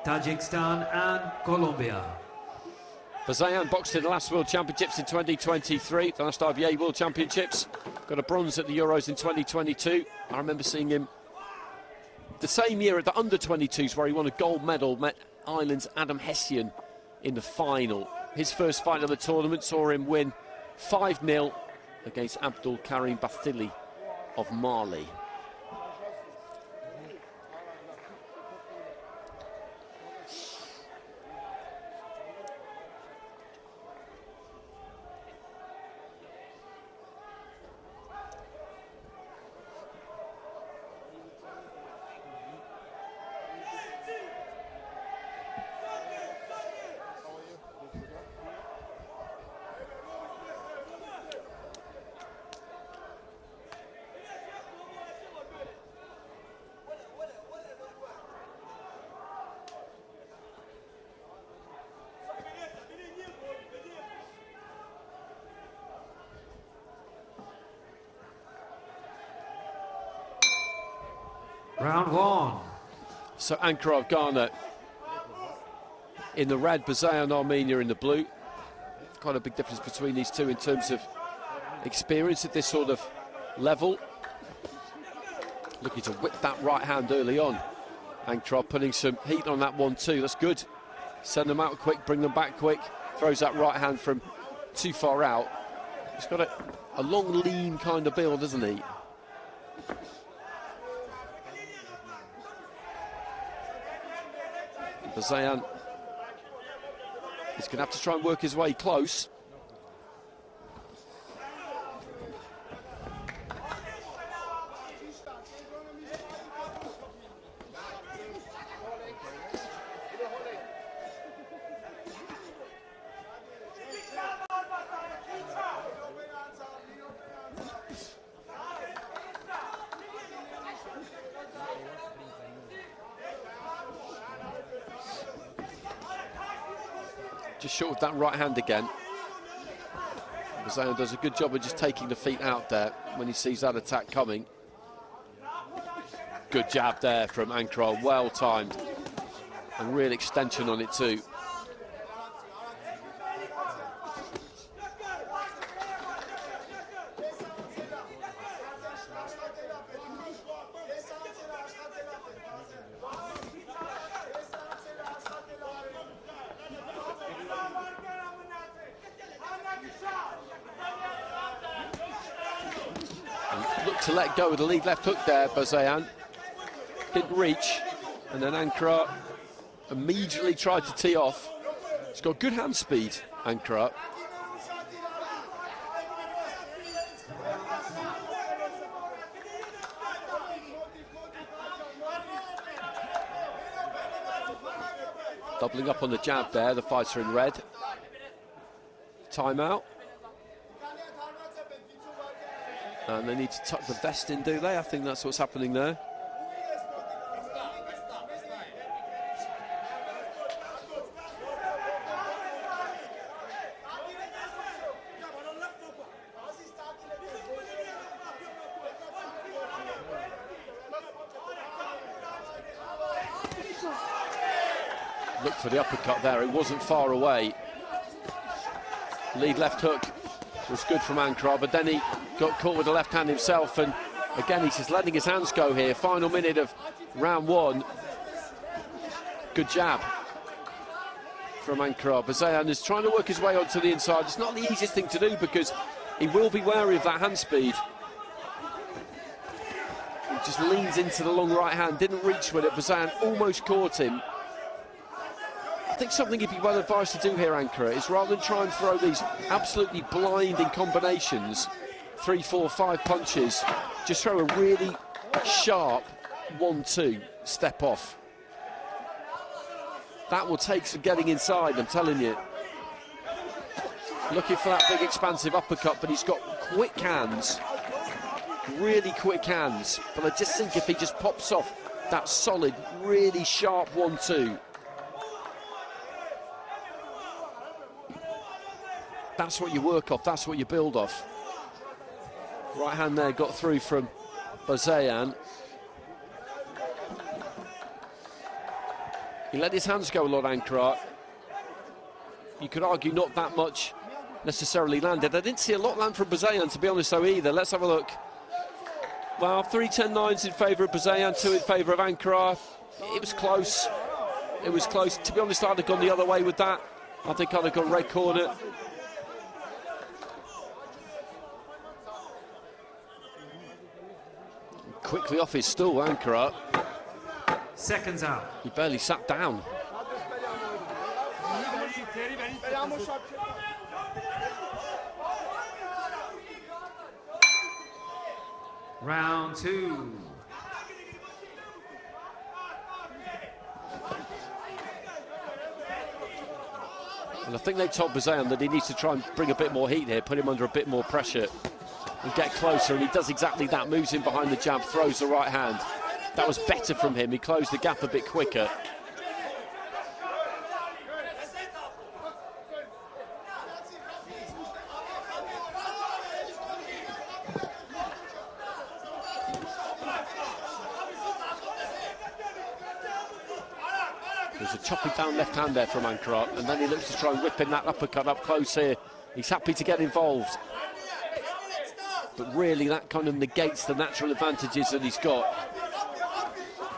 Tajikistan and Colombia. Bazeyan boxed in the last World Championships in 2023, the last IBA World Championships. Got a bronze at the Euros in 2022. I remember seeing him the same year at the under-22s where he won a gold medal, met Ireland's Adam Hessian in the final. His first fight of the tournament saw him win 5-0 against Abdul Karim Bathili of Mali. Round one. So ANKRAH of Ghana in the red, Bazeyan Armenia in the blue. Quite a big difference between these two in terms of experience at this sort of level. Looking to whip that right hand early on. ANKRAH putting some heat on that 1-2. That's good. Send them out quick, bring them back quick. Throws that right hand from too far out. He's got a long, lean kind of build, doesn't he? Bazeyan is going to have to try and work his way close. Just short of that right hand again. Bazeyan does a good job of just taking the feet out there when he sees that attack coming. Good jab there from ANKRAH, well timed. And real extension on it too. To let go of the lead left hook there, Bazeyan. Didn't reach, and then ANKRAH immediately tried to tee off. He's got good hand speed, ANKRAH. Doubling up on the jab there, the fighter in red. Timeout. And they need to tuck the vest in, do they? I think that's what's happening there. Look for the uppercut there, it wasn't far away. Lead left hook was good from ANKRAH, but then he got caught with the left hand himself, and again he's just letting his hands go here. Final minute of round one. Good jab from ANKRAH. Bazeyan is trying to work his way onto the inside. It's not the easiest thing to do because he will be wary of that hand speed. He just leans into the long right hand, didn't reach with it. Bazeyan almost caught him. I think something he'd be well advised to do here, ANKRAH, is rather than try and throw these absolutely blinding combinations, 3, 4, 5 punches, just throw a really sharp 1-2 step off. That will take some getting inside, I'm telling you. Looking for that big expansive uppercut, but he's got quick hands, really quick hands. But I just think if he just pops off that solid, really sharp 1-2, that's what you work off, that's what you build off. Right hand there got through from Bazeyan. He let his hands go a lot, ANKRAH. You could argue not that much necessarily landed. I didn't see a lot land from BAZEYAN, to be honest, though, either. Let's have a look. Well, 3 10-9s in favour of BAZEYAN, 2 in favour of ANKRAH. It was close. It was close. To be honest, I'd have gone the other way with that. I think I'd have gone red corner. Quickly off his stool, ANKRAH. Seconds out. He barely sat down. Round 2. And I think they told BAZEYAN that he needs to try and bring a bit more heat here, put him under a bit more pressure and get closer, and he does exactly that, moves in behind the jab, throws the right hand. That was better from him, he closed the gap a bit quicker. There's a choppy down left hand there from ANKRAH, and then he looks to try and whip in that uppercut up close here. He's happy to get involved, but really that kind of negates the natural advantages that he's got.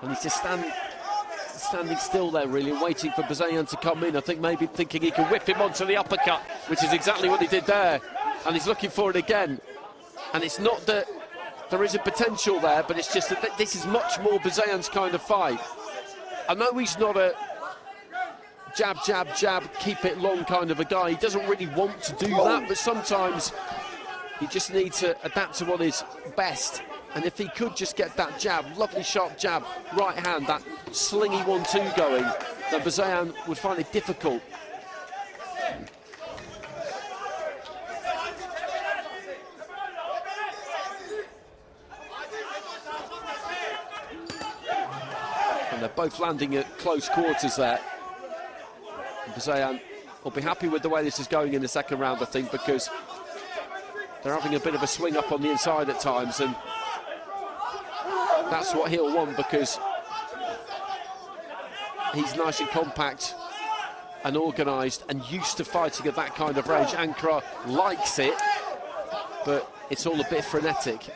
And he's just standing still there, really, waiting for BAZEYAN to come in. I think maybe thinking he can whip him onto the uppercut, which is exactly what he did there. And he's looking for it again. And it's not that there is a potential there, but it's just that this is much more BAZEYAN's kind of fight. I know he's not a jab, jab, jab, keep it long kind of a guy. He doesn't really want to do that, but sometimes you just need to adapt to what is best. And if he could just get that jab, lovely sharp jab, right hand, that slingy 1-2 going, then BAZEYAN would find it difficult. And they're both landing at close quarters there. BAZEYAN will be happy with the way this is going in the second round, I think, because they're having a bit of a swing up on the inside at times, and that's what he'll want, because he's nice and compact and organised and used to fighting at that kind of range. ANKRAH likes it, but it's all a bit frenetic.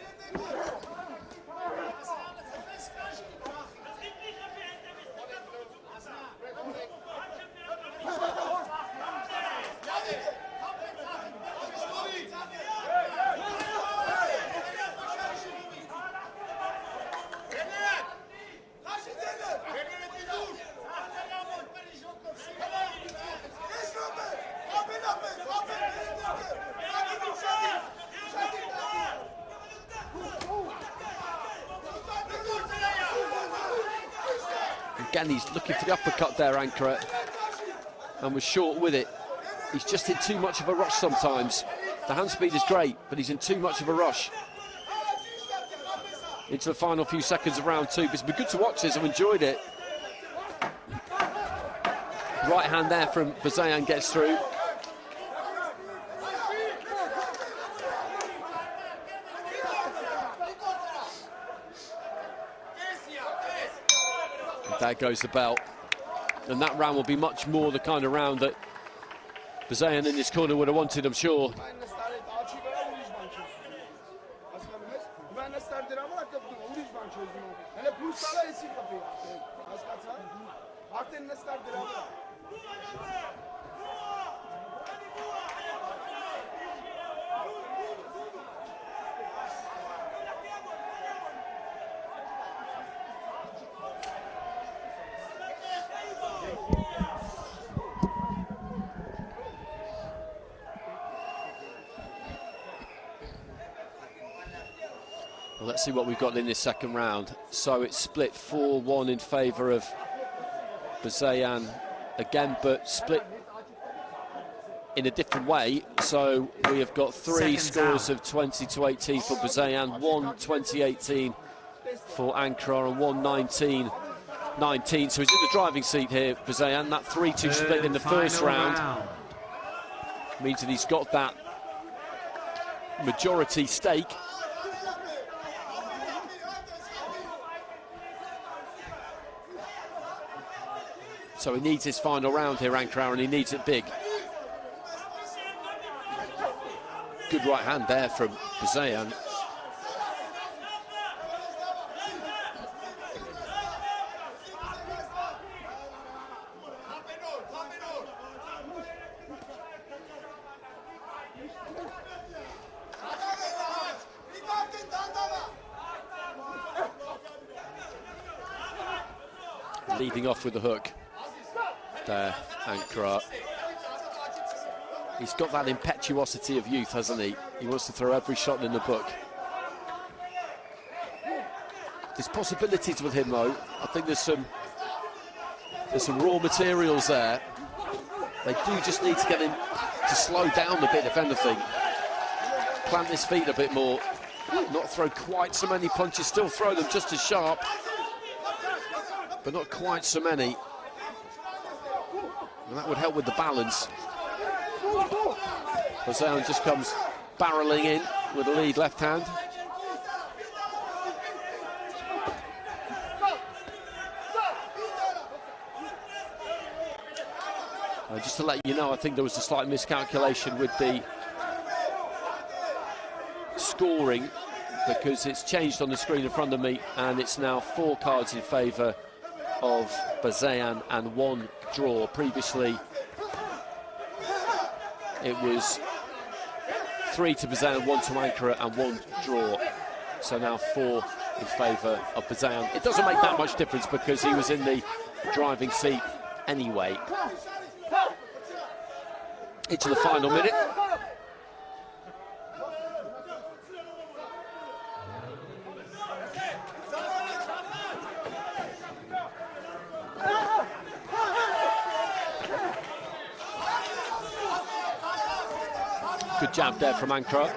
Again, he's looking for the uppercut there, ANKRAH, and was short with it. He's just in too much of a rush sometimes. The hand speed is great, but he's in too much of a rush. Into the final few seconds of round 2, but it's been good to watch this. I've enjoyed it. Right hand there from BAZEYAN gets through. There goes the belt, and that round will be much more the kind of round that BAZEYAN in this corner would have wanted, I'm sure. Well, let's see what we've got in this second round. So it's split 4-1 in favour of BAZEYAN again, but split in a different way. So we have got 3 scores of 20-18 for BAZEYAN, 1 20-18 for ANKRAH, and 1 19-19. So he's in the driving seat here, BAZEYAN. That 3-2 split in the first round means that he's got that majority stake. So he needs his final round here, ANKRAH, and he needs it big. Good right hand there from BAZEYAN. Leading off with the hook there, ANKRAH. He's got that impetuosity of youth, hasn't he? He wants to throw every shot in the book. There's possibilities with him, though. I think there's some raw materials there. They do just need to get him to slow down a bit, if anything. Plant his feet a bit more. Not throw quite so many punches, still throw them just as sharp, but not quite so many. And that would help with the balance. BAZEYAN just comes barreling in with a lead left hand. Just to let you know, I think there was a slight miscalculation with the scoring, because it's changed on the screen in front of me, and it's now 4 cards in favour of BAZEYAN and 1 draw. Previously it was 3 to BAZEYAN, 1 to ANKRAH and 1 draw. So now 4 in favour of BAZEYAN. It doesn't make that much difference because he was in the driving seat anyway. Into the final minute. Good jab there from ANKRAH.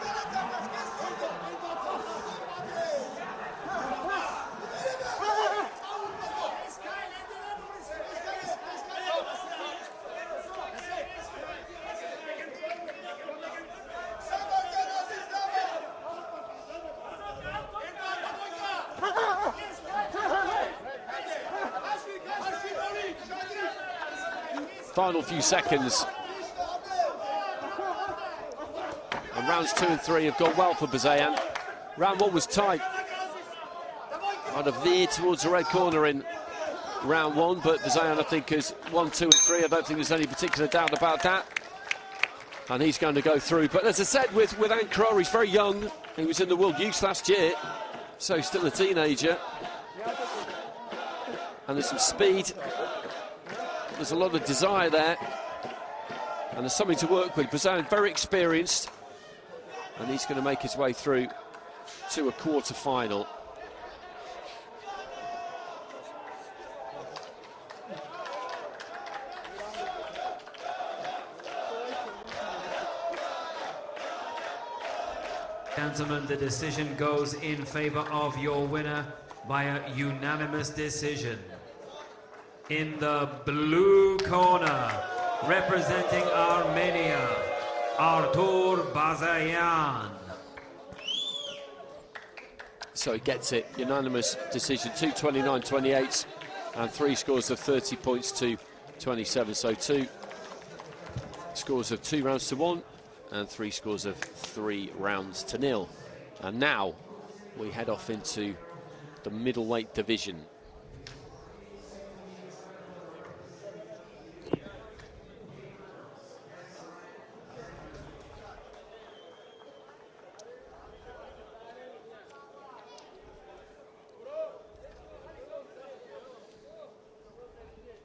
Final few seconds. And rounds 2 and 3 have gone well for BAZEYAN. Round 1 was tight. Might have veered towards the red corner in round 1, but BAZEYAN, I think, is 1, 2 and 3. I don't think there's any particular doubt about that. And he's going to go through. But as I said, with ANKRAH, he's very young. He was in the World Youth last year, so he's still a teenager. And there's some speed. There's a lot of desire there. And there's something to work with. BAZEYAN very experienced. And he's going to make his way through to a quarter-final. Gentlemen, the decision goes in favour of your winner by a unanimous decision. In the blue corner, representing Armenia, Artur BAZEYAN. So he gets it, unanimous decision, 229-28, and 3 scores of 30 points to 27. So 2 scores of 2 rounds to 1, and 3 scores of 3 rounds to 0. And now we head off into the middleweight division.